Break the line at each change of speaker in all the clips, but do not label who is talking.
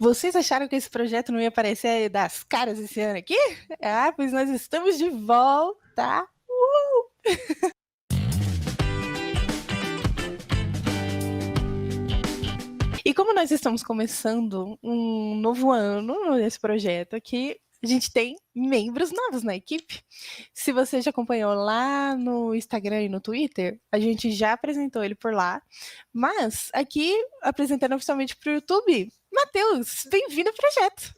Vocês acharam que esse projeto não ia aparecer das caras esse ano aqui? Ah, pois nós estamos de volta! E como nós estamos começando um novo ano nesse projeto aqui, a gente tem membros novos na equipe. Se você já acompanhou lá no Instagram e no Twitter, a gente já apresentou ele por lá. Mas aqui, apresentando oficialmente para o YouTube, Matheus, bem-vindo ao projeto.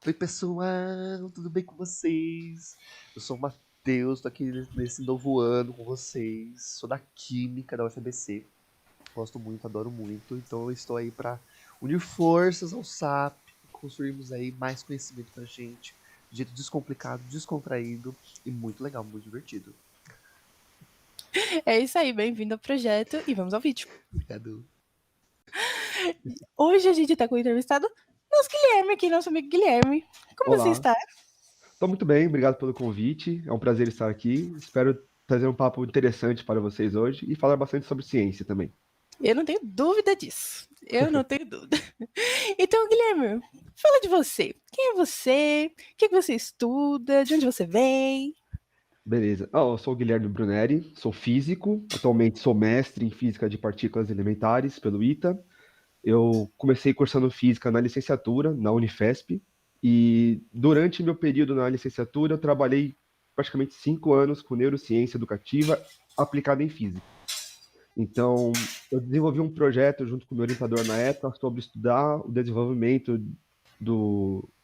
Oi, pessoal, tudo bem com vocês? Eu sou o Matheus, tô aqui nesse novo ano com vocês. Sou da Química da UFABC. Gosto muito, adoro muito. Então eu estou aí para unir forças ao SAP, construirmos aí mais conhecimento pra gente, de jeito descomplicado, descontraído e muito legal, muito divertido.
É isso aí, bem-vindo ao projeto e vamos ao vídeo.
Obrigado.
Hoje a gente tá com o entrevistado nosso Guilherme aqui, nosso amigo Guilherme. Como você
Olá,
está?
estou muito bem, obrigado pelo convite. É um prazer estar aqui. Espero trazer um papo interessante para vocês hoje e falar bastante sobre ciência também.
Eu não tenho dúvida disso. Eu não tenho dúvida. Então, Guilherme, fala de você. Quem é você? O que você estuda? De onde você vem?
Beleza. Eu sou o Guilherme Bruneri, sou físico, atualmente sou mestre em física de partículas elementares pelo ITA. Eu comecei cursando física na licenciatura, na Unifesp, e durante meu período na licenciatura eu trabalhei praticamente 5 anos com neurociência educativa aplicada em física. Então, eu desenvolvi um projeto junto com o meu orientador na época sobre estudar o desenvolvimento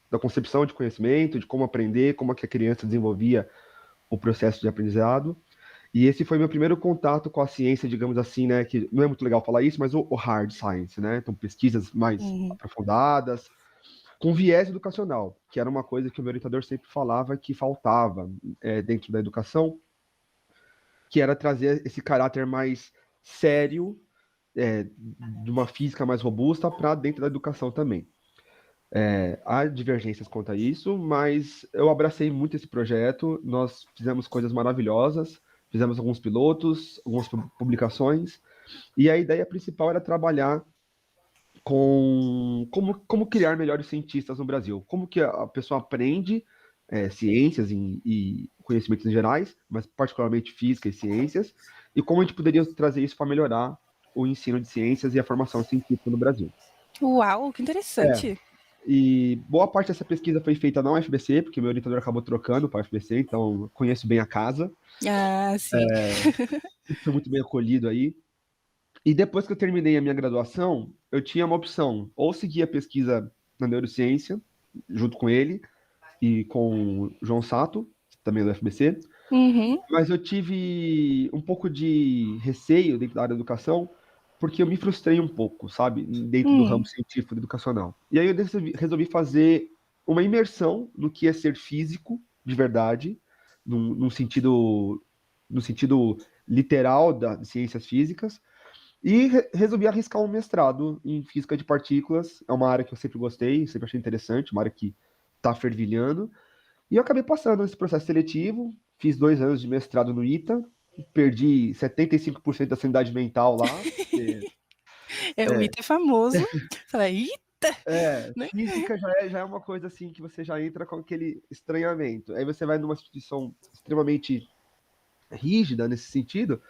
da concepção de conhecimento, de como aprender, como é que a criança desenvolvia o processo de aprendizado. E esse foi meu primeiro contato com a ciência, digamos assim, né, que não é muito legal falar isso, mas o hard science, né? Então, pesquisas mais aprofundadas, com viés educacional, que era uma coisa que o meu orientador sempre falava que faltava dentro da educação, que era trazer esse caráter mais sério, de uma física mais robusta para dentro da educação também. Há divergências quanto a isso, mas eu abracei muito esse projeto, nós fizemos coisas maravilhosas, fizemos alguns pilotos, algumas publicações, e a ideia principal era trabalhar com como criar melhores cientistas no Brasil, como que a pessoa aprende ciências e conhecimentos em gerais, mas particularmente física e ciências, e como a gente poderia trazer isso para melhorar o ensino de ciências e a formação científica no Brasil.
Uau, que interessante.
E boa parte dessa pesquisa foi feita na UFBC, porque meu orientador acabou trocando para a UFBC, então conheço bem a casa.
Ah, sim.
Fui muito bem acolhido aí. E depois que eu terminei a minha graduação, eu tinha uma opção, ou seguir a pesquisa na neurociência, junto com ele, e com o João Sato, também é do FBC, mas eu tive um pouco de receio dentro da área da educação, porque eu me frustrei um pouco, sabe, dentro do ramo científico e educacional. E aí eu resolvi fazer uma imersão no que é ser físico, de verdade, no sentido literal das ciências físicas, e resolvi arriscar um mestrado em física de partículas. É uma área que eu sempre gostei, sempre achei interessante, uma área que está fervilhando. E eu acabei passando nesse processo seletivo, fiz 2 anos de mestrado no ITA, perdi 75% da sanidade mental lá.
O ITA é famoso. Fala, ITA! Né?
Física já é uma coisa assim que você já entra com aquele estranhamento. Aí você vai numa instituição extremamente rígida nesse sentido,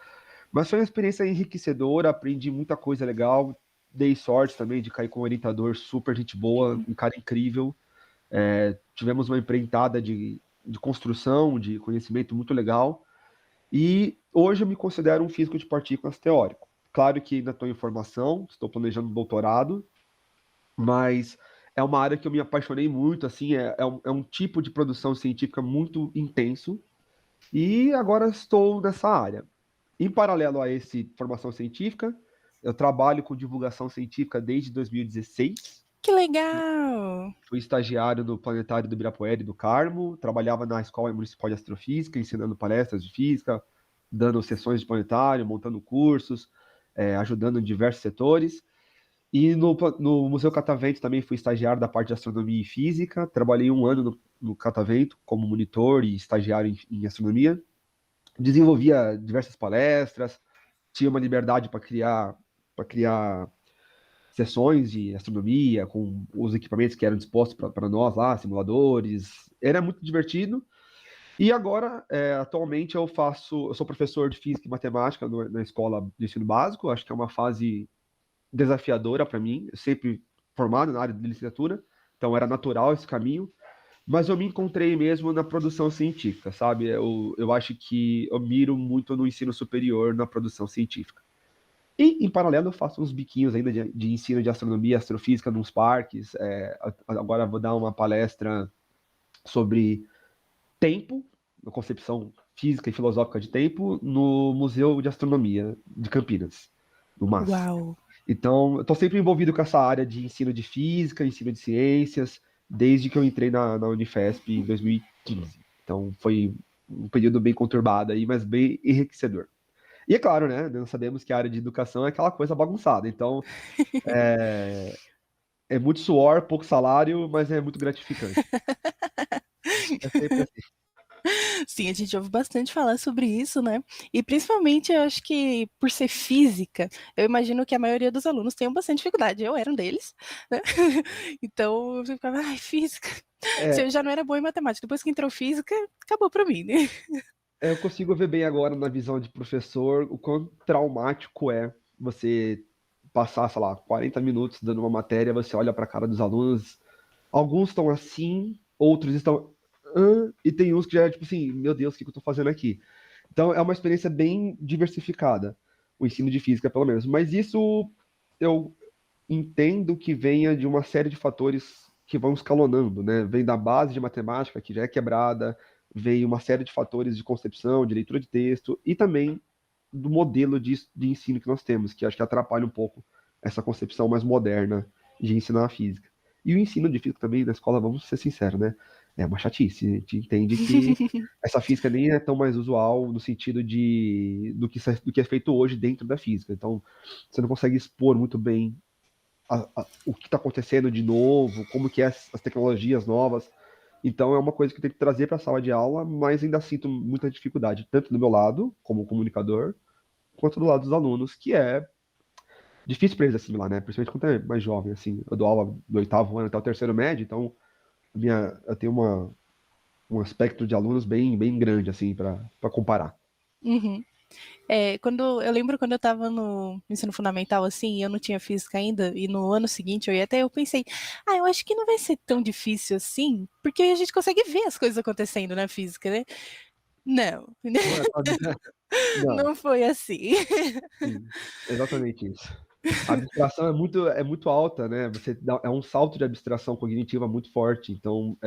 mas foi uma experiência enriquecedora, aprendi muita coisa legal, dei sorte também de cair com um orientador super gente boa, um cara incrível. Tivemos uma empreitada de construção, de conhecimento muito legal. E hoje eu me considero um físico de partículas teórico. Claro que ainda estou em formação, estou planejando um doutorado, mas é uma área que eu me apaixonei muito, assim, é um tipo de produção científica muito intenso, e agora estou nessa área. Em paralelo a essa formação científica, eu trabalho com divulgação científica desde 2016.
Que legal!
Fui estagiário no Planetário do Ibirapuera e do Carmo, trabalhava na Escola Municipal de Astrofísica, ensinando palestras de física, dando sessões de planetário, montando cursos, ajudando em diversos setores. E no Museu Catavento também fui estagiário da parte de astronomia e física, trabalhei 1 ano no Catavento como monitor e estagiário em astronomia. Desenvolvia diversas palestras, tinha uma liberdade para criar sessões de astronomia, com os equipamentos que eram dispostos para nós lá, simuladores. Era muito divertido. E agora, atualmente, eu sou professor de física e matemática na escola de ensino básico. Acho que é uma fase desafiadora para mim. Eu sempre formado na área de licenciatura, então era natural esse caminho. Mas eu me encontrei mesmo na produção científica, sabe? Eu acho que eu miro muito no ensino superior, na produção científica. E, em paralelo, eu faço uns biquinhos ainda de ensino de astronomia, astrofísica nos parques. Agora vou dar uma palestra sobre tempo, a concepção física e filosófica de tempo, no Museu de Astronomia de Campinas, no MAS.
Uau!
Então, eu estou sempre envolvido com essa área de ensino de física, ensino de ciências, desde que eu entrei na Unifesp em 2015. Então, foi um período bem conturbado aí, mas bem enriquecedor. E é claro, né? Nós sabemos que a área de educação é aquela coisa bagunçada. Então, é muito suor, pouco salário, mas é muito gratificante. É sempre assim.
Sim, a gente ouve bastante falar sobre isso, né? E principalmente eu acho que por ser física, eu imagino que a maioria dos alunos tenham bastante dificuldade. Eu era um deles, né? Então eu ficava, ai, física. Se eu já não era boa em matemática, depois que entrou física, acabou pra mim, né?
Eu consigo ver bem agora na visão de professor o quão traumático é você passar, sei lá, 40 minutos dando uma matéria, você olha para a cara dos alunos, alguns estão assim, outros estão e tem uns que já é tipo assim, meu Deus, o que eu estou fazendo aqui? Então é uma experiência bem diversificada, o ensino de física pelo menos, mas isso eu entendo que venha de uma série de fatores que vão escalonando, né? Vem da base de matemática, que já é quebrada, vem uma série de fatores de concepção, de leitura de texto, e também do modelo de ensino que nós temos, que acho que atrapalha um pouco essa concepção mais moderna de ensinar a física. E o ensino de física também na escola, vamos ser sinceros, né? É uma chatice. A gente entende que essa física nem é tão mais usual no sentido do que é feito hoje dentro da física. Então, você não consegue expor muito bem o que está acontecendo de novo, como que é as tecnologias novas. Então é uma coisa que eu tenho que trazer para a sala de aula, mas ainda sinto muita dificuldade, tanto do meu lado, como comunicador, quanto do lado dos alunos, que é difícil para eles assimilar, né? Principalmente quando é mais jovem, assim. Eu dou aula do 8º ano até o 3º médio, então eu tenho um aspecto de alunos bem grande, assim, para comparar.
Uhum. Eu lembro quando eu estava no ensino fundamental, assim, eu não tinha física ainda, e no ano seguinte eu pensei, eu acho que não vai ser tão difícil assim, porque a gente consegue ver as coisas acontecendo na física, né? Não,
Não,
não foi assim.
sim, exatamente isso. A abstração é muito alta, né? É um salto de abstração cognitiva muito forte. Então,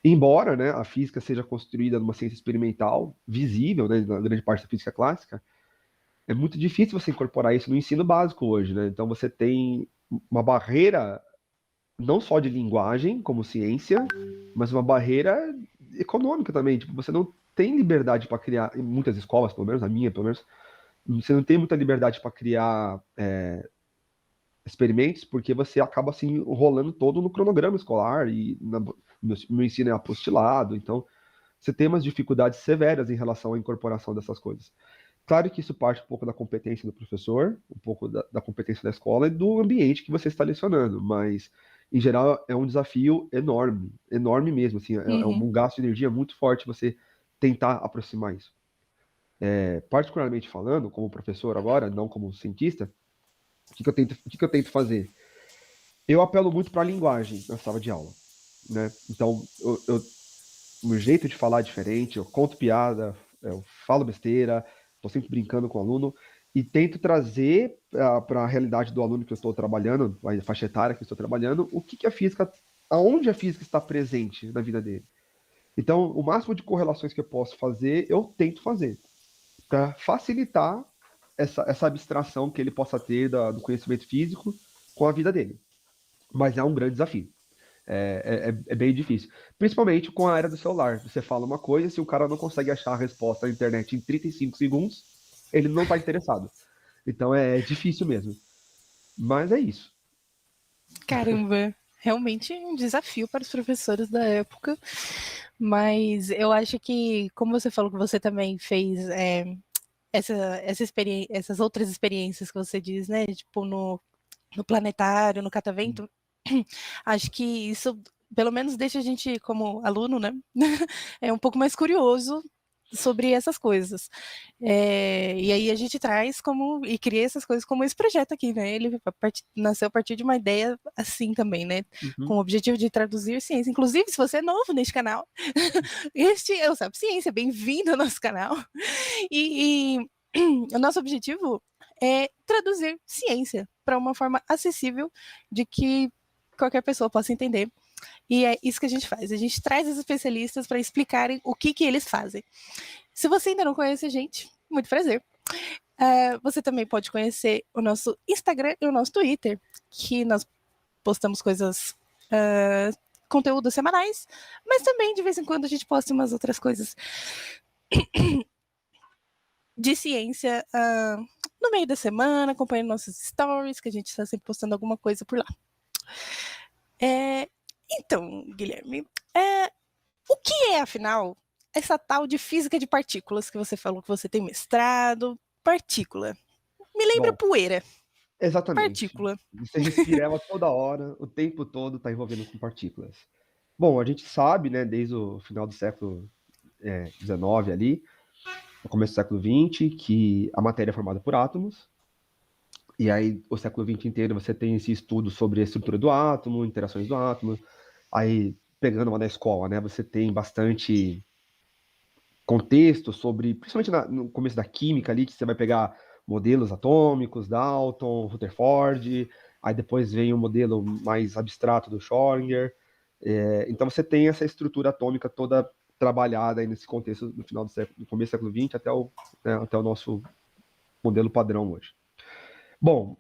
embora, né, a física seja construída numa ciência experimental, visível, né, na grande parte da física clássica, é muito difícil você incorporar isso no ensino básico hoje, né? Então você tem uma barreira não só de linguagem como ciência, mas uma barreira econômica também. Tipo, você não tem liberdade para criar, em muitas escolas, pelo menos, a minha, pelo menos, você não tem muita liberdade para criar experimentos, porque você acaba se enrolando todo no cronograma escolar e meu ensino é apostilado, então você tem umas dificuldades severas em relação à incorporação dessas coisas. Claro que isso parte um pouco da competência do professor, um pouco da competência da escola e do ambiente que você está lecionando, mas, em geral, é um desafio enorme, enorme mesmo, assim, é
Uhum.
um gasto de energia muito forte você tentar aproximar isso. Particularmente falando, como professor agora, não como cientista, o que eu tento fazer? Eu apelo muito para a linguagem na sala de aula, né? Então, o meu jeito de falar é diferente, eu conto piada, eu falo besteira, estou sempre brincando com o aluno e tento trazer para a realidade do aluno que eu estou trabalhando, a faixa etária que eu estou trabalhando, aonde a física está presente na vida dele. Então, o máximo de correlações que eu posso fazer, eu tento fazer, para facilitar essa abstração que ele possa ter do conhecimento físico com a vida dele. Mas é um grande desafio. É bem difícil. Principalmente com a era do celular. Você fala uma coisa, se o cara não consegue achar a resposta na internet em 35 segundos, ele não está interessado. Então é difícil mesmo. Mas é isso.
Caramba, realmente um desafio para os professores da época, mas eu acho que, como você falou que você também fez essas outras experiências que você diz, né? Tipo, no planetário, no catavento, acho que isso, pelo menos, deixa a gente, como aluno, né, um pouco mais curioso sobre essas coisas. E aí a gente traz e cria essas coisas como esse projeto aqui, né? Ele nasceu a partir de uma ideia assim também, né? Com o objetivo de traduzir ciência. Inclusive, se você é novo neste canal, este é o Sabe Ciência, bem-vindo ao nosso canal. E o nosso objetivo é traduzir ciência para uma forma acessível de que qualquer pessoa possa entender. E é isso que a gente faz. A gente traz os especialistas para explicarem o que eles fazem. Se você ainda não conhece a gente, muito prazer. Você também pode conhecer o nosso Instagram e o nosso Twitter, que nós postamos coisas, conteúdos semanais, mas também de vez em quando a gente posta umas outras coisas de ciência no meio da semana, acompanhando nossos stories, que a gente está sempre postando alguma coisa por lá. Então, Guilherme, o que é, afinal, essa tal de física de partículas que você falou que você tem mestrado? Partícula. Me lembra poeira.
Exatamente.
Partícula.
Você respira ela toda hora, o tempo todo está envolvendo com partículas. Bom, a gente sabe, né, desde o final do século XIX ali, no começo do século XX, que a matéria é formada por átomos. E aí, o século XX inteiro, você tem esse estudo sobre a estrutura do átomo, interações do átomo. Aí, pegando uma da escola, né, você tem bastante contexto sobre, principalmente no começo da química ali, que você vai pegar modelos atômicos, Dalton, Rutherford, aí depois vem o modelo mais abstrato do Schrödinger. Então você tem essa estrutura atômica toda trabalhada aí nesse contexto do final do século, do começo do século XX até o nosso modelo padrão hoje. Bom,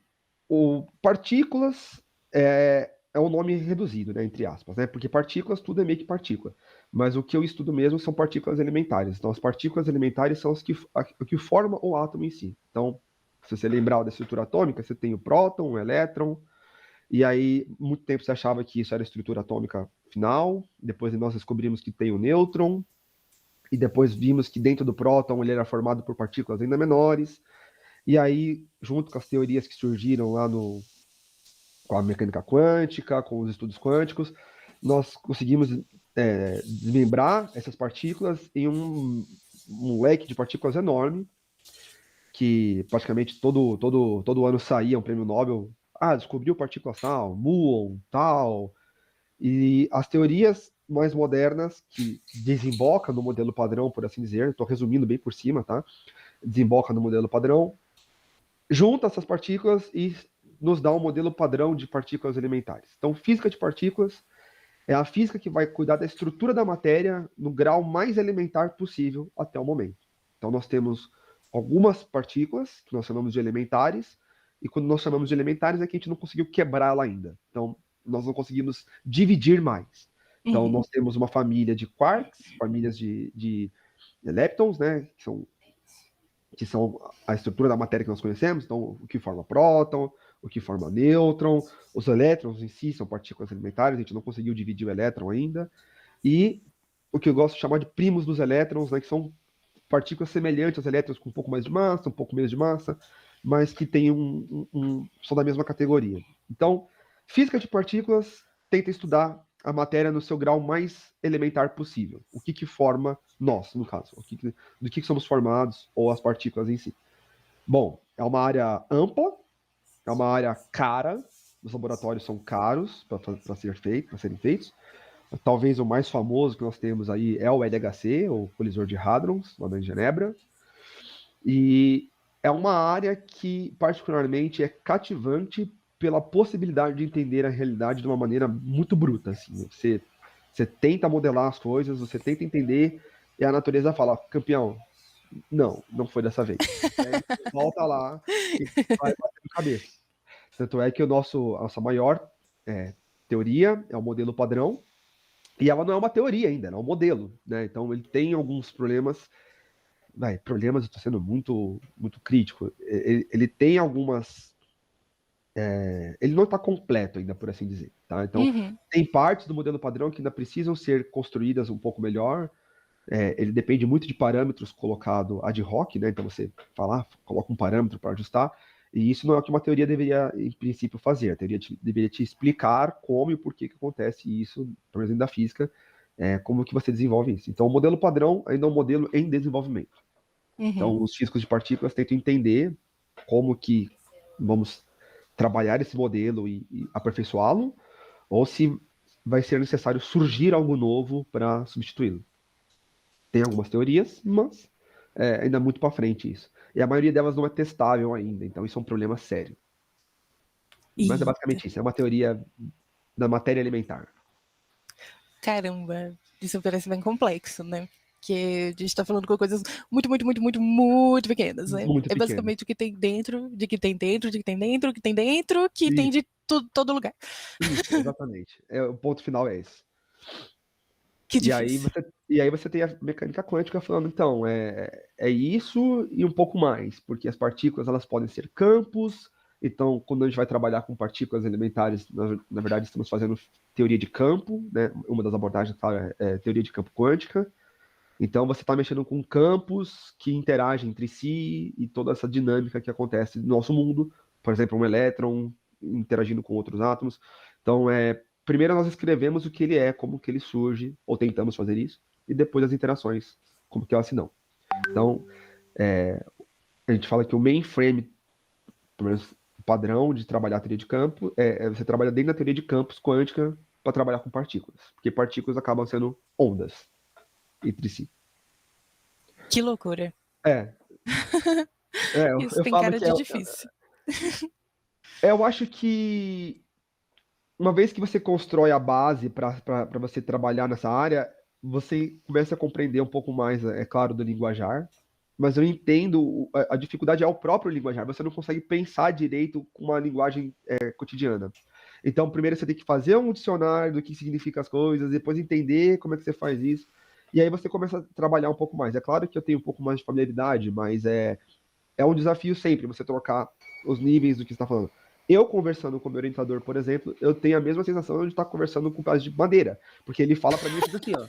o partículas é um nome reduzido, né, entre aspas, né? Porque partículas, tudo é meio que partícula. Mas o que eu estudo mesmo são partículas elementares. Então, as partículas elementares são o que formam o átomo em si. Então, se você lembrar da estrutura atômica, você tem o próton, o elétron, e aí, muito tempo você achava que isso era a estrutura atômica final, depois nós descobrimos que tem o nêutron, e depois vimos que dentro do próton ele era formado por partículas ainda menores, e aí, junto com as teorias que surgiram lá com a mecânica quântica, com os estudos quânticos, nós conseguimos desmembrar essas partículas em um leque de partículas enorme, que praticamente todo ano saía um prêmio Nobel. Descobriu partículas tal, muon, tal. E as teorias mais modernas, que desembocam no modelo padrão, por assim dizer, estou resumindo bem por cima, tá? Desemboca no modelo padrão, junta essas partículas e nos dá um modelo padrão de partículas elementares. Então, física de partículas é a física que vai cuidar da estrutura da matéria no grau mais elementar possível até o momento. Então, nós temos algumas partículas que nós chamamos de elementares, e quando nós chamamos de elementares é que a gente não conseguiu quebrar ela ainda. Então, nós não conseguimos dividir mais. Então, nós temos uma família de quarks, famílias de leptons, né, que são a estrutura da matéria que nós conhecemos, então o que forma próton, o que forma nêutron, os elétrons em si são partículas elementares, a gente não conseguiu dividir o elétron ainda, e o que eu gosto de chamar de primos dos elétrons, né, que são partículas semelhantes aos elétrons com um pouco mais de massa, um pouco menos de massa, mas que têm são da mesma categoria. Então, física de partículas tenta estudar a matéria no seu grau mais elementar possível. O que forma nós, no caso. Do que somos formados, ou as partículas em si. Bom, é uma área ampla, é uma área cara, os laboratórios são caros para serem feitos. Talvez o mais famoso que nós temos aí é o LHC, o colisor de hadrons, lá em Genebra. E é uma área que, particularmente, é cativante pela possibilidade de entender a realidade de uma maneira muito bruta. Assim. Você tenta modelar as coisas, você tenta entender, e a natureza fala, campeão, não foi dessa vez. Aí você volta lá e vai batendo cabeça. Tanto é que a nossa maior teoria é o modelo padrão, e ela não é uma teoria ainda, ela é um modelo. Né? Então ele tem alguns problemas. Problemas, eu estou sendo muito, muito crítico. Ele tem algumas... ele não está completo ainda, por assim dizer. Tá? Então, tem partes do modelo padrão que ainda precisam ser construídas um pouco melhor. Ele depende muito de parâmetros colocados ad hoc, né? Então você coloca um parâmetro para ajustar. E isso não é o que uma teoria deveria, em princípio, fazer. A teoria deveria te explicar como e por que acontece isso, por exemplo, da física, como que você desenvolve isso. Então, o modelo padrão ainda é um modelo em desenvolvimento. Então, os físicos de partículas tentam entender como que vamos trabalhar esse modelo e aperfeiçoá-lo, ou se vai ser necessário surgir algo novo para substituí-lo. Tem algumas teorias, mas ainda é muito para frente isso. E a maioria delas não é testável ainda, então isso é um problema sério. Mas é basicamente isso, é uma teoria da matéria elementar.
Caramba, isso parece bem complexo, né? Que a gente tá falando com coisas muito, muito, muito, muito, muito pequenas, né?
Muito
É
pequeno.
basicamente o que tem dentro, de que tem dentro, de que tem dentro, que tem dentro, que
Isso.
tem de todo lugar.
Isso, exatamente. O ponto final é esse.
Que
E aí
difícil.
você tem a mecânica quântica falando, então, é isso e um pouco mais, porque as partículas elas podem ser campos, então quando a gente vai trabalhar com partículas elementares, na verdade estamos fazendo teoria de campo, né? Uma das abordagens é teoria de campo quântica. Então você está mexendo com campos que interagem entre si e toda essa dinâmica que acontece no nosso mundo, por exemplo, um elétron interagindo com outros átomos. Então, primeiro nós escrevemos o que ele é, como que ele surge, ou tentamos fazer isso, e depois as interações, como que elas se dão. Então, a gente fala que o mainframe, pelo menos o padrão de trabalhar a teoria de campo, você trabalha dentro da teoria de campos quântica para trabalhar com partículas, porque partículas acabam sendo ondas entre si.
Que loucura. Isso
Eu
tem
falo
cara
que
de difícil.
eu acho que uma vez que você constrói a base para você trabalhar nessa área, você começa a compreender um pouco mais, é claro, do linguajar, mas eu entendo a dificuldade é o próprio linguajar. Você não consegue pensar direito com uma linguagem cotidiana. Então, primeiro você tem que fazer um dicionário do que significa as coisas, depois entender como é que você faz isso, e aí você começa a trabalhar um pouco mais. É claro que eu tenho um pouco mais de familiaridade, mas é um desafio sempre você trocar os níveis do que você está falando. Eu conversando com o meu orientador, por exemplo, eu tenho a mesma sensação de estar conversando com um pedaço de madeira, porque ele fala para mim assim, ó.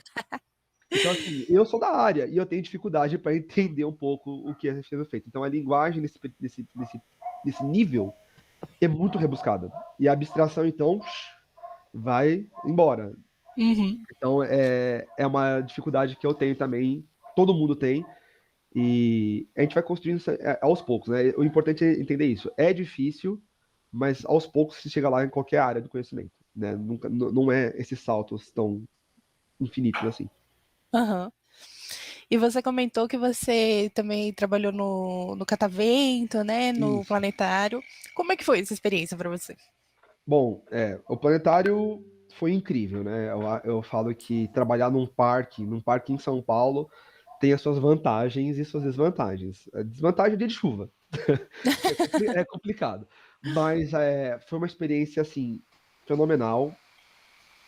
Então, assim, eu sou da área e eu tenho dificuldade para entender um pouco o que é sendo feito. Então, a linguagem nesse nível é muito rebuscada. E a abstração, então, vai embora. Então, é uma dificuldade que eu tenho também, todo mundo tem, e a gente vai construindo isso aos poucos, né? O importante é entender isso. É difícil, mas aos poucos se chega lá em qualquer área do conhecimento, né? Nunca, não é esses saltos tão infinitos assim.
Uhum. E você comentou que você também trabalhou no Catavento, né? No
Isso.
planetário. Como é que foi essa experiência para você?
Bom, o planetário foi incrível, né? Eu falo que trabalhar num parque em São Paulo, tem as suas vantagens e suas desvantagens. A desvantagem é dia de chuva. É complicado. Mas foi uma experiência, assim, fenomenal.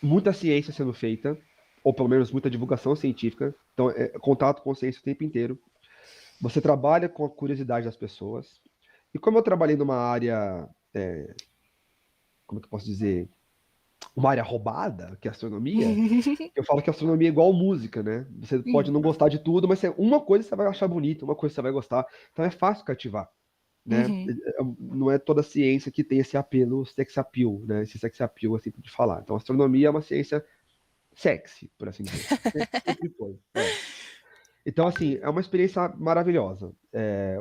Muita ciência sendo feita, ou pelo menos muita divulgação científica. Então, contato com a ciência o tempo inteiro. Você trabalha com a curiosidade das pessoas. E como eu trabalhei numa área, como é que eu posso dizer? Uma área roubada, que é a astronomia, eu falo que a astronomia é igual música, né? Você pode não gostar de tudo, mas uma coisa você vai achar bonita, uma coisa você vai gostar. Então é fácil cativar, né? Não é toda ciência que tem esse apelo, sex appeal, né? Esse sex appeal, assim, de falar. Então a astronomia é uma ciência sexy, por assim dizer. Sempre foi. Então, assim, é uma experiência maravilhosa.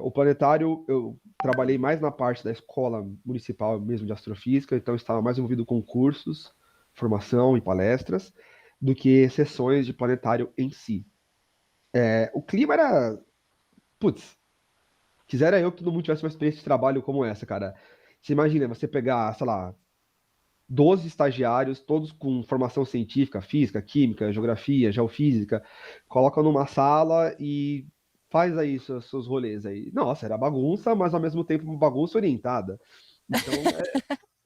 O planetário, eu trabalhei mais na parte da escola municipal mesmo de astrofísica, então eu estava mais envolvido com cursos, formação e palestras, do que sessões de planetário em si. O clima era. Putz, quisera eu que todo mundo tivesse uma experiência de trabalho como essa, cara. Você imagina, você pegar, sei lá, 12 estagiários, todos com formação científica, física, química, geografia, geofísica, coloca numa sala e faz aí seus rolês aí. Nossa, era bagunça, mas ao mesmo tempo uma bagunça orientada. Então,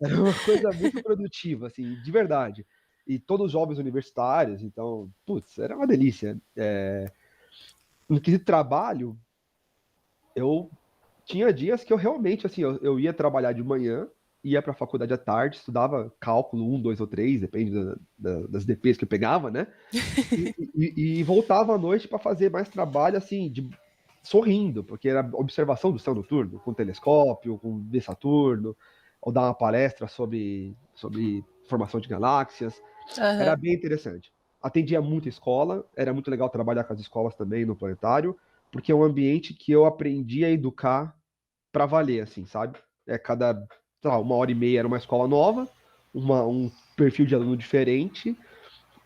era uma coisa muito produtiva, assim, de verdade. E todos jovens universitários, então, putz, era uma delícia. No quesito trabalho, eu tinha dias que eu realmente, assim, eu ia trabalhar de manhã, ia para a faculdade à tarde, estudava cálculo 1, 2 ou 3, depende das DPs que eu pegava, né? E voltava à noite para fazer mais trabalho, assim, sorrindo, porque era observação do céu noturno, com telescópio, com ver Saturno, ou dar uma palestra sobre formação de galáxias. Era
Aham.
bem interessante. Atendia muita escola, era muito legal trabalhar com as escolas também no planetário, porque é um ambiente que eu aprendi a educar para valer, assim, sabe? Cada, sei lá, 1h30 era uma escola nova, um perfil de aluno diferente,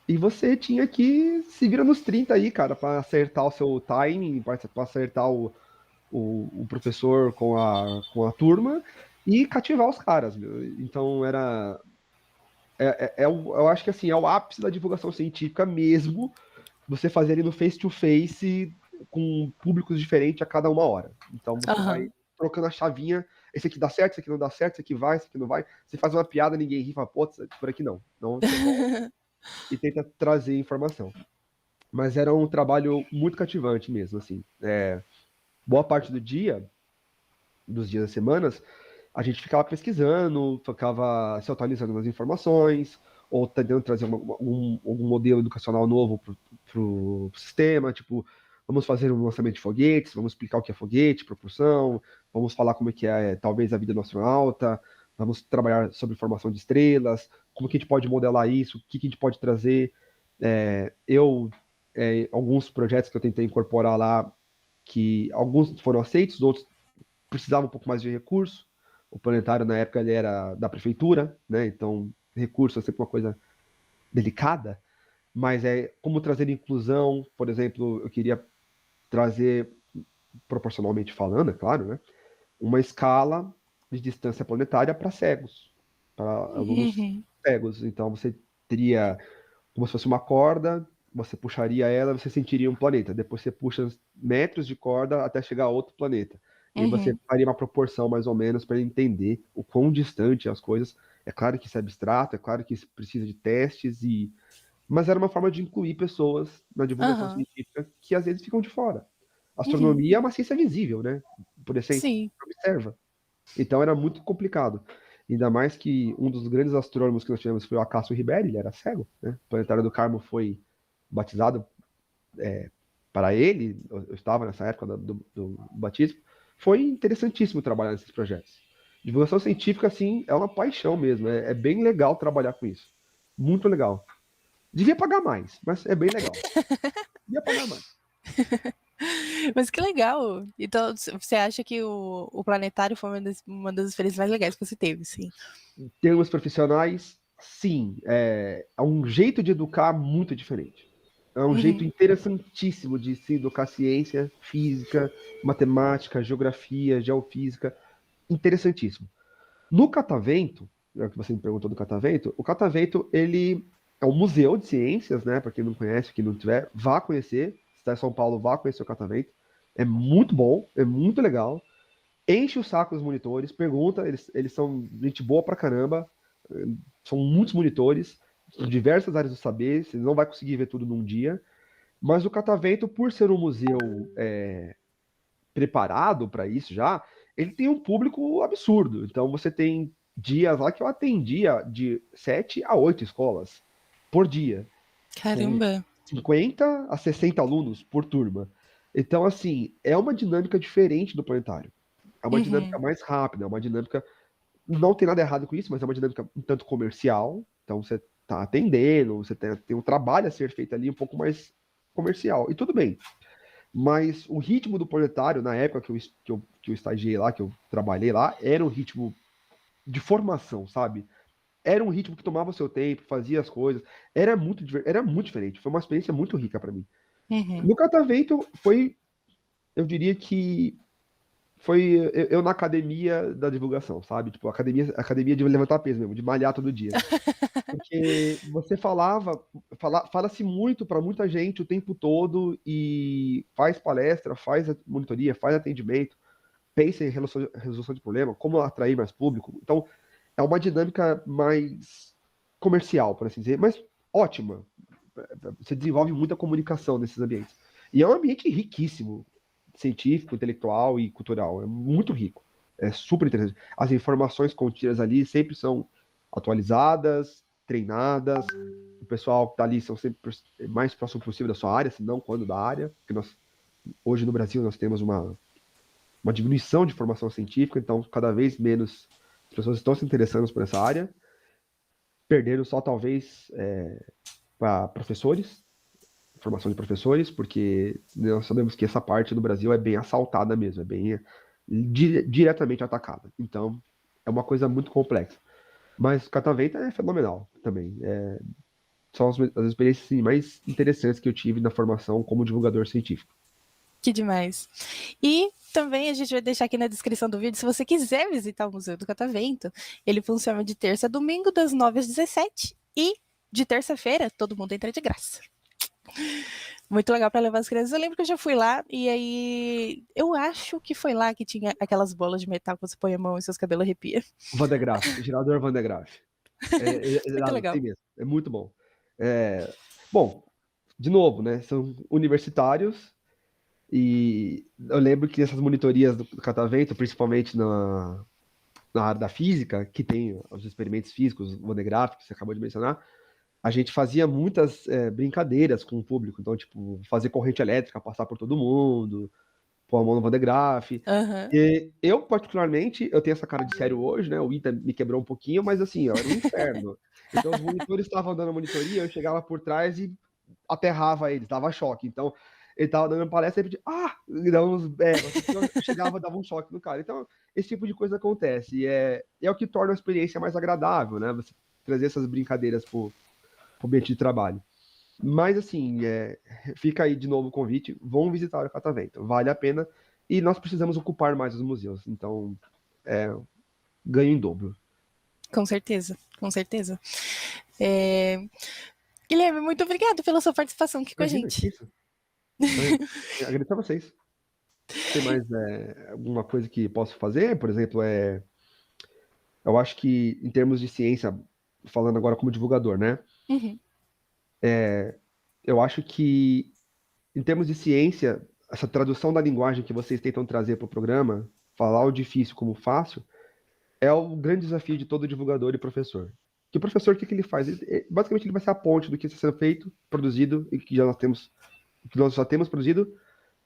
e você tinha que se vira nos 30 aí, cara, para acertar o seu timing, para acertar o professor com a turma e cativar os caras, meu. Então era. Eu acho que assim, é o ápice da divulgação científica mesmo, você fazer ele no face-to-face com públicos diferentes a cada 1 hora. Então você vai
Aham.
trocando a chavinha, esse aqui dá certo, esse aqui não dá certo, esse aqui vai, esse aqui não vai. Você faz uma piada, ninguém ri, fala, pô, por aqui não. Então você volta e tenta trazer informação. Mas era um trabalho muito cativante mesmo, assim. Boa parte do dia, dos dias das semanas, a gente ficava pesquisando, ficava se atualizando nas informações, ou tentando trazer algum modelo educacional novo para o sistema, tipo, vamos fazer um lançamento de foguetes, vamos explicar o que é foguete, propulsão, vamos falar como é que é talvez a vida no astronauta, vamos trabalhar sobre formação de estrelas, como que a gente pode modelar isso, o que a gente pode trazer. Alguns projetos que eu tentei incorporar lá, que alguns foram aceitos, outros precisavam um pouco mais de recurso. O planetário, na época, ele era da prefeitura, né? Então, recurso é sempre uma coisa delicada, mas como trazer inclusão, por exemplo, eu queria trazer, proporcionalmente falando, é claro, né? Uma escala de distância planetária para cegos, para alunos
Uhum.
cegos. Então, você teria como se fosse uma corda, você puxaria ela, você sentiria um planeta. Depois você puxa metros de corda até chegar a outro planeta. E aí você
Uhum.
faria uma proporção mais ou menos para entender o quão distante as coisas. É claro que isso é abstrato, é claro que isso precisa de testes, mas era uma forma de incluir pessoas na divulgação
Aham.
científica que às vezes ficam de fora.
Uhum.
Astronomia é uma ciência visível, né? Por essência,
Sim.
observa. Então era muito complicado. Ainda mais que um dos grandes astrônomos que nós tivemos foi o Acácio Ribéry, ele era cego, né? O Planetário do Carmo foi batizado para ele, eu estava nessa época do batismo. Foi interessantíssimo trabalhar nesses projetos. Divulgação científica, assim, é uma paixão mesmo. É bem legal trabalhar com isso. Muito legal. Devia pagar mais, mas é bem legal. Devia pagar mais.
Mas que legal. Então, você acha que o planetário foi uma das experiências mais legais que você teve, sim?
Em termos profissionais, sim. É um jeito de educar muito diferente. É um jeito
Uhum.
interessantíssimo de se educar ciência, física, matemática, geografia, geofísica. Interessantíssimo. No Catavento, é o que você me perguntou do Catavento, o Catavento, ele é um museu de ciências, né? Para quem não conhece, quem não tiver, vá conhecer. Se está em São Paulo, vá conhecer o Catavento. É muito bom, é muito legal. Enche o saco dos monitores, pergunta, eles são gente boa pra caramba, são muitos monitores, de diversas áreas do saber, você não vai conseguir ver tudo num dia, mas o Catavento, por ser um museu preparado para isso já, ele tem um público absurdo. Então você tem dias lá que eu atendia de 7 a 8 escolas por dia, com
Caramba.
50 a 60 alunos por turma. Então, assim, é uma dinâmica diferente do planetário. É uma dinâmica
Uhum.
mais rápida, é uma dinâmica. Não tem nada errado com isso, mas é uma dinâmica um tanto comercial. Então você está atendendo, você tem um trabalho a ser feito ali um pouco mais comercial. E tudo bem. Mas o ritmo do planetário, na época que eu estagiei lá, que eu trabalhei lá, era um ritmo de formação, sabe? Era um ritmo que tomava o seu tempo, fazia as coisas. Era muito diferente. Foi uma experiência muito rica para mim.
Uhum.
No Catavento, eu diria que foi eu na academia da divulgação, sabe? Tipo, academia de levantar peso mesmo, de malhar todo dia. Porque você fala-se muito para muita gente o tempo todo e faz palestra, faz monitoria, faz atendimento, pensa em resolução de problema, como atrair mais público. Então, é uma dinâmica mais comercial, por assim dizer, mas ótima. Você desenvolve muita comunicação nesses ambientes. E é um ambiente riquíssimo, científico, intelectual e cultural. É muito rico. É super interessante. As informações contidas ali sempre são atualizadas, treinadas. O pessoal que está ali são sempre mais próximo possível da sua área, se não quando da área, porque nós Hoje no Brasil nós temos uma diminuição de formação científica, então cada vez menos as pessoas estão se interessando por essa área, perdendo só talvez para professores, formação de professores, porque nós sabemos que essa parte do Brasil é bem assaltada mesmo, é bem diretamente atacada. Então, é uma coisa muito complexa. Mas o Catavento é fenomenal também. São as experiências assim, mais interessantes que eu tive na formação como divulgador científico.
Que demais. E também a gente vai deixar aqui na descrição do vídeo, se você quiser visitar o Museu do Catavento, ele funciona de terça a domingo, das 9 às 17, e de terça-feira todo mundo entra de graça. Muito legal para levar as crianças. Eu lembro que eu já fui lá, e aí eu acho que foi lá que tinha aquelas bolas de metal que você põe a mão e seus cabelos arrepiam.
Van de Graaff, gerador Van de Graaff.
Muito legal.
Mesmo, é muito bom. Bom, de novo, né? São universitários, e eu lembro que essas monitorias do Catavento, principalmente na área da física, que tem os experimentos físicos, o Van de Graaff, que você acabou de mencionar, a gente fazia muitas brincadeiras com o público. Então, tipo, fazer corrente elétrica, passar por todo mundo, pôr a mão no Van de Graaff.
Uhum.
E eu, particularmente, eu tenho essa cara de sério hoje, né? O Ita me quebrou um pouquinho, mas assim, era um inferno. Então, os monitores estavam dando a monitoria, eu chegava por trás e aterrava eles, dava choque. Então, ele tava dando palestra e pedia, eu chegava e dava um choque no cara. Então, esse tipo de coisa acontece. E é o que torna a experiência mais agradável, né? Você trazer essas brincadeiras pro ambiente de trabalho. Mas, assim, fica aí de novo o convite, vão visitar o Catavento, vale a pena, e nós precisamos ocupar mais os museus, então, ganho em dobro.
Com certeza, com certeza. Guilherme, muito obrigado pela sua participação aqui com a gente.
Isso. Agradeço a vocês. Tem mais alguma coisa que posso fazer? Por exemplo, eu acho que em termos de ciência, falando agora como divulgador, né?
Uhum.
Eu acho que em termos de ciência, essa tradução da linguagem que vocês tentam trazer para o programa, falar o difícil como fácil, é o grande desafio de todo divulgador e professor. Que o professor, o que ele faz? Basicamente, ele vai ser a ponte do que está sendo feito, produzido, e que nós já temos produzido,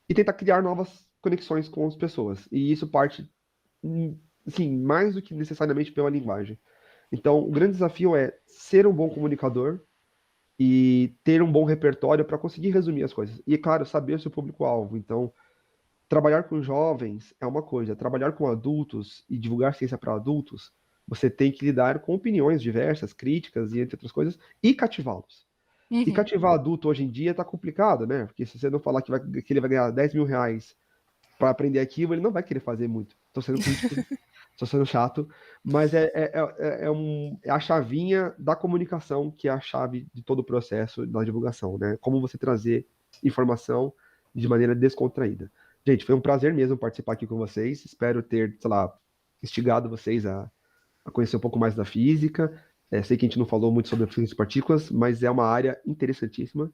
e tentar criar novas conexões com as pessoas. E isso parte, assim, mais do que necessariamente pela linguagem. Então, o grande desafio é ser um bom comunicador e ter um bom repertório para conseguir resumir as coisas. E, claro, saber o seu público-alvo. Então, trabalhar com jovens é uma coisa, trabalhar com adultos e divulgar ciência para adultos, você tem que lidar com opiniões diversas, críticas e entre outras coisas, e cativá-los.
Uhum.
E cativar adulto hoje em dia tá complicado, né? Porque se você não falar que ele vai ganhar 10 mil reais para aprender aquilo, ele não vai querer fazer muito. Tô sendo crítico, tô sendo chato, mas é a chavinha da comunicação que é a chave de todo o processo da divulgação, né? Como você trazer informação de maneira descontraída. Gente, foi um prazer mesmo participar aqui com vocês. Espero ter, sei lá, instigado vocês a conhecer um pouco mais da física. Sei que a gente não falou muito sobre a física de partículas, mas é uma área interessantíssima,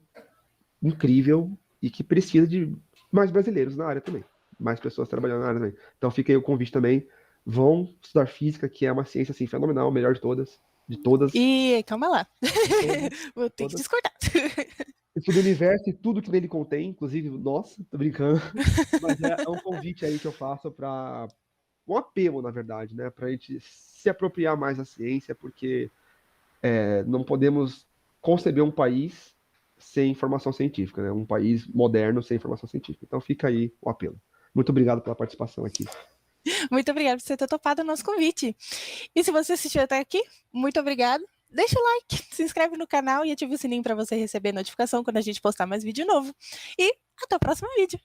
incrível e que precisa de mais brasileiros na área também. Mais pessoas trabalhando na área também. Então fica aí o convite também. Vão estudar física, que é uma ciência assim, fenomenal, a melhor de todas.
E calma lá. Vou ter que discordar.
Estudo o universo e tudo que nele contém, inclusive, nossa, tô brincando. Mas é um convite aí que eu faço para um apelo, na verdade, né? Para a gente se apropriar mais da ciência, porque não podemos conceber um país sem informação científica, né? Um país moderno sem informação científica. Então fica aí o apelo. Muito obrigado pela participação aqui.
Muito obrigada por você ter topado o nosso convite. E se você assistiu até aqui, muito obrigado. Deixa o like, se inscreve no canal e ativa o sininho para você receber notificação quando a gente postar mais vídeo novo. E até o próximo vídeo.